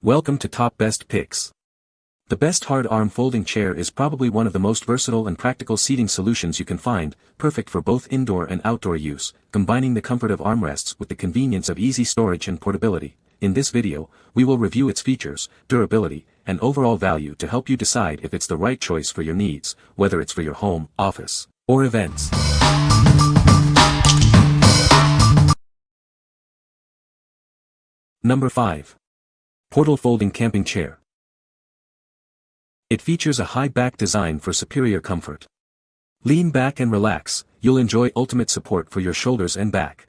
Welcome to Top Best Picks. The best hard arm folding chair is probably one of the most versatile and practical seating solutions you can find, perfect for both indoor and outdoor use, combining the comfort of armrests with the convenience of easy storage and portability. In this video, we will review its features, durability, and overall value to help you decide if it's the right choice for your needs, whether it's for your home, office, or events. Number 5. Portal Folding Camping Chair. It features a high back design for superior comfort. Lean back and relax, you'll enjoy ultimate support for your shoulders and back.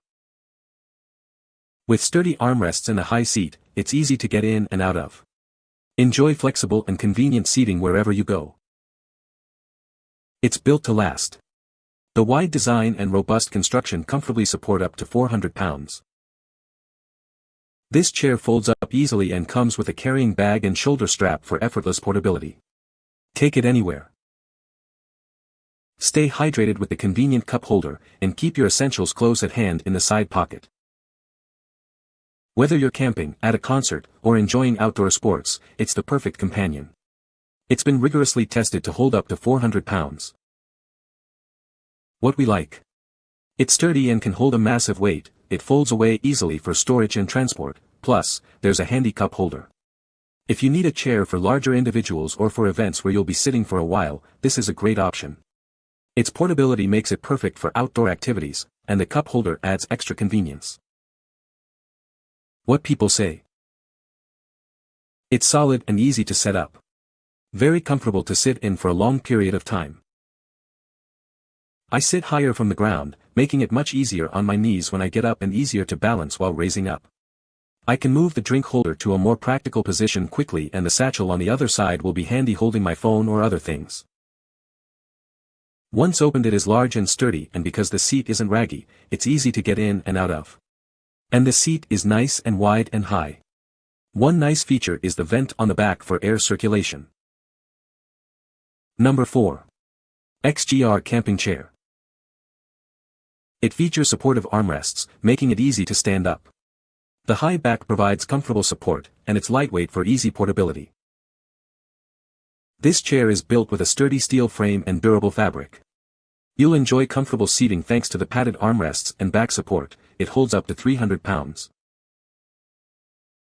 With sturdy armrests and a high seat, it's easy to get in and out of. Enjoy flexible and convenient seating wherever you go. It's built to last. The wide design and robust construction comfortably support up to 400 pounds. This chair folds up easily and comes with a carrying bag and shoulder strap for effortless portability. Take it anywhere. Stay hydrated with the convenient cup holder, and keep your essentials close at hand in the side pocket. Whether you're camping, at a concert, or enjoying outdoor sports, it's the perfect companion. It's been rigorously tested to hold up to 400 pounds. What we like. It's sturdy and can hold a massive weight. It folds away easily for storage and transport, plus, there's a handy cup holder. If you need a chair for larger individuals or for events where you'll be sitting for a while, this is a great option. Its portability makes it perfect for outdoor activities, and the cup holder adds extra convenience. What people say. It's solid and easy to set up. Very comfortable to sit in for a long period of time. I sit higher from the ground, making it much easier on my knees when I get up and easier to balance while raising up. I can move the drink holder to a more practical position quickly, and the satchel on the other side will be handy holding my phone or other things. Once opened, it is large and sturdy, and because the seat isn't raggy, it's easy to get in and out of. And the seat is nice and wide and high. One nice feature is the vent on the back for air circulation. Number 4. XGEAR Camping Chair. It features supportive armrests, making it easy to stand up. The high back provides comfortable support, and it's lightweight for easy portability. This chair is built with a sturdy steel frame and durable fabric. You'll enjoy comfortable seating thanks to the padded armrests and back support. It holds up to 300 pounds.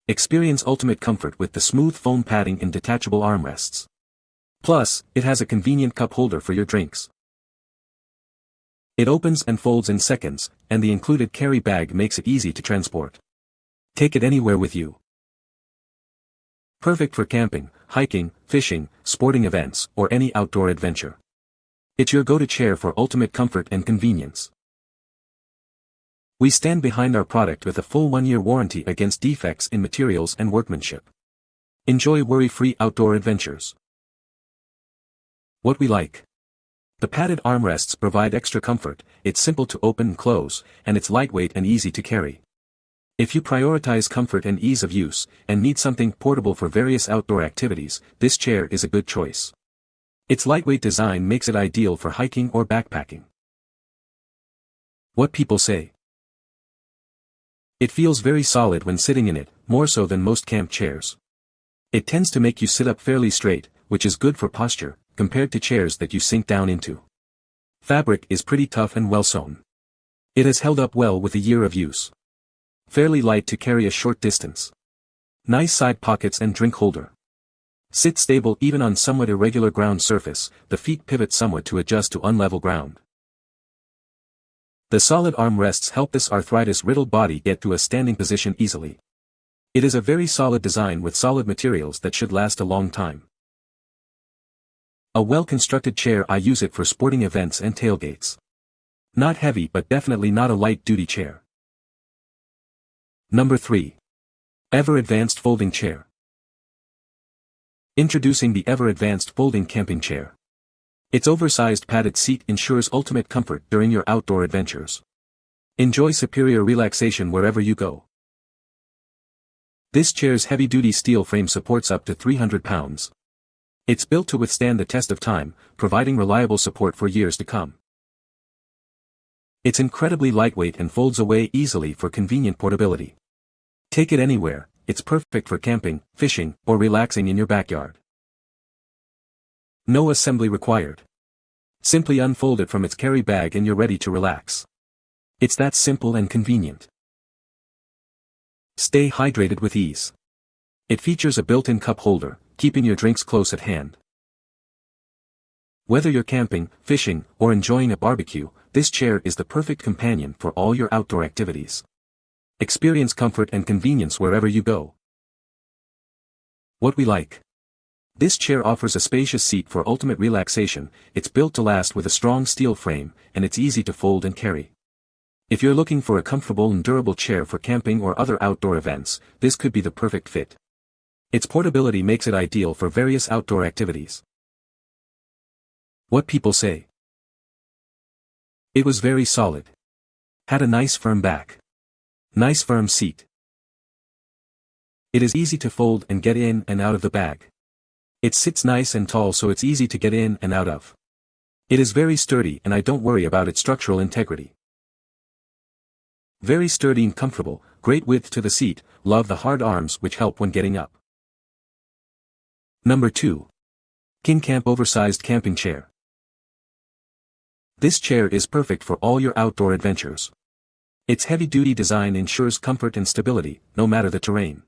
Experience ultimate comfort with the smooth foam padding and detachable armrests. Plus, it has a convenient cup holder for your drinks. It opens and folds in seconds, and the included carry bag makes it easy to transport. Take it anywhere with you. Perfect for camping, hiking, fishing, sporting events, or any outdoor adventure. It's your go-to chair for ultimate comfort and convenience. We stand behind our product with a full 1-year warranty against defects in materials and workmanship. Enjoy worry-free outdoor adventures. What we like. The padded armrests provide extra comfort, it's simple to open and close, and it's lightweight and easy to carry. If you prioritize comfort and ease of use, and need something portable for various outdoor activities, this chair is a good choice. Its lightweight design makes it ideal for hiking or backpacking. What people say. It feels very solid when sitting in it, more so than most camp chairs. It tends to make you sit up fairly straight, which is good for posture, compared to chairs that you sink down into. Fabric is pretty tough and well sewn. It has held up well with a year of use. Fairly light to carry a short distance. Nice side pockets and drink holder. Sit stable even on somewhat irregular ground surface, the feet pivot somewhat to adjust to unlevel ground. The solid armrests help this arthritis-riddled body get to a standing position easily. It is a very solid design with solid materials that should last a long time. A well-constructed chair. I use it for sporting events and tailgates. Not heavy, but definitely not a light-duty chair. Number 3. Ever Advanced Folding Chair. Introducing the Ever Advanced Folding Camping Chair. Its oversized padded seat ensures ultimate comfort during your outdoor adventures. Enjoy superior relaxation wherever you go. This chair's heavy-duty steel frame supports up to 300 pounds. It's built to withstand the test of time, providing reliable support for years to come. It's incredibly lightweight and folds away easily for convenient portability. Take it anywhere, it's perfect for camping, fishing, or relaxing in your backyard. No assembly required. Simply unfold it from its carry bag and you're ready to relax. It's that simple and convenient. Stay hydrated with ease. It features a built-in cup holder, keeping your drinks close at hand. Whether you're camping, fishing, or enjoying a barbecue, this chair is the perfect companion for all your outdoor activities. Experience comfort and convenience wherever you go. What we like. This chair offers a spacious seat for ultimate relaxation. It's built to last with a strong steel frame, and it's easy to fold and carry. If you're looking for a comfortable and durable chair for camping or other outdoor events, this could be the perfect fit. Its portability makes it ideal for various outdoor activities. What people say. It was very solid. Had a nice firm back. Nice firm seat. It is easy to fold and get in and out of the bag. It sits nice and tall so it's easy to get in and out of. It is very sturdy and I don't worry about its structural integrity. Very sturdy and comfortable, great width to the seat, love the hard arms which help when getting up. Number 2. KingCamp Oversized Camping Chair. This chair is perfect for all your outdoor adventures. Its heavy-duty design ensures comfort and stability, no matter the terrain.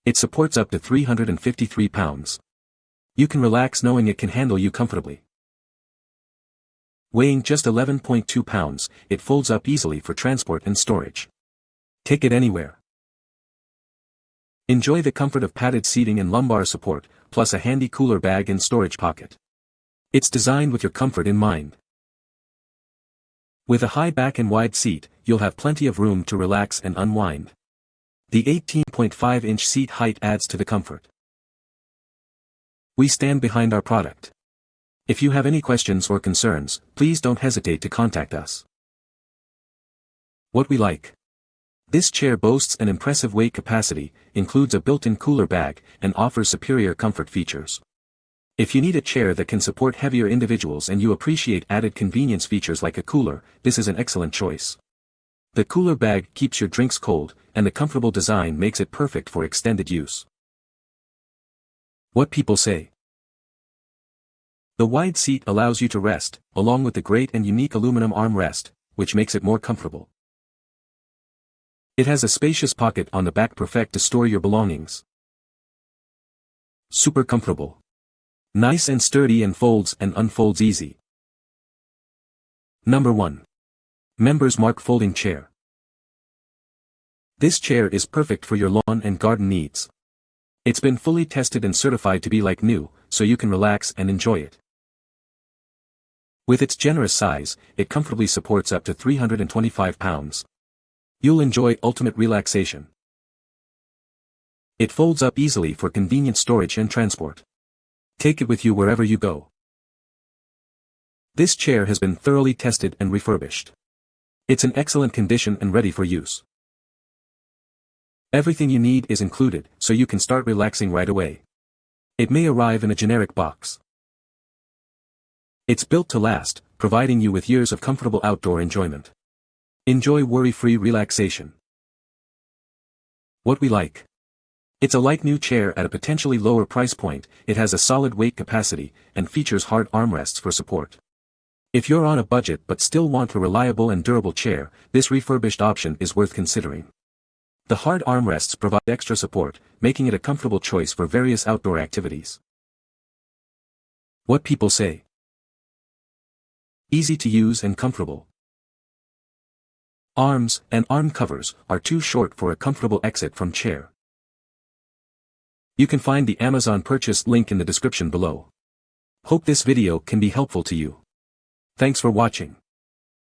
It supports up to 353 pounds. You can relax knowing it can handle you comfortably. Weighing just 11.2 pounds, it folds up easily for transport and storage. Take it anywhere. Enjoy the comfort of padded seating and lumbar support, plus a handy cooler bag and storage pocket. It's designed with your comfort in mind. With a high back and wide seat, you'll have plenty of room to relax and unwind. The 18.5-inch seat height adds to the comfort. We stand behind our product. If you have any questions or concerns, please don't hesitate to contact us. What we like. This chair boasts an impressive weight capacity, includes a built-in cooler bag, and offers superior comfort features. If you need a chair that can support heavier individuals and you appreciate added convenience features like a cooler, this is an excellent choice. The cooler bag keeps your drinks cold, and the comfortable design makes it perfect for extended use. What people say. The wide seat allows you to rest, along with the great and unique aluminum armrest, which makes it more comfortable. It has a spacious pocket on the back perfect to store your belongings. Super comfortable. Nice and sturdy and folds and unfolds easy. Number 1. Members Mark Folding Chair. This chair is perfect for your lawn and garden needs. It's been fully tested and certified to be like new, so you can relax and enjoy it. With its generous size, it comfortably supports up to 325 pounds. You'll enjoy ultimate relaxation. It folds up easily for convenient storage and transport. Take it with you wherever you go. This chair has been thoroughly tested and refurbished. It's in excellent condition and ready for use. Everything you need is included, so you can start relaxing right away. It may arrive in a generic box. It's built to last, providing you with years of comfortable outdoor enjoyment. Enjoy worry-free relaxation. What we like. It's a like-new chair at a potentially lower price point, it has a solid weight capacity, and features hard armrests for support. If you're on a budget but still want a reliable and durable chair, this refurbished option is worth considering. The hard armrests provide extra support, making it a comfortable choice for various outdoor activities. What people say. Easy to use and comfortable. Arms and arm covers are too short for a comfortable exit from chair. You can find the Amazon purchase link in the description below. Hope this video can be helpful to you. Thanks for watching.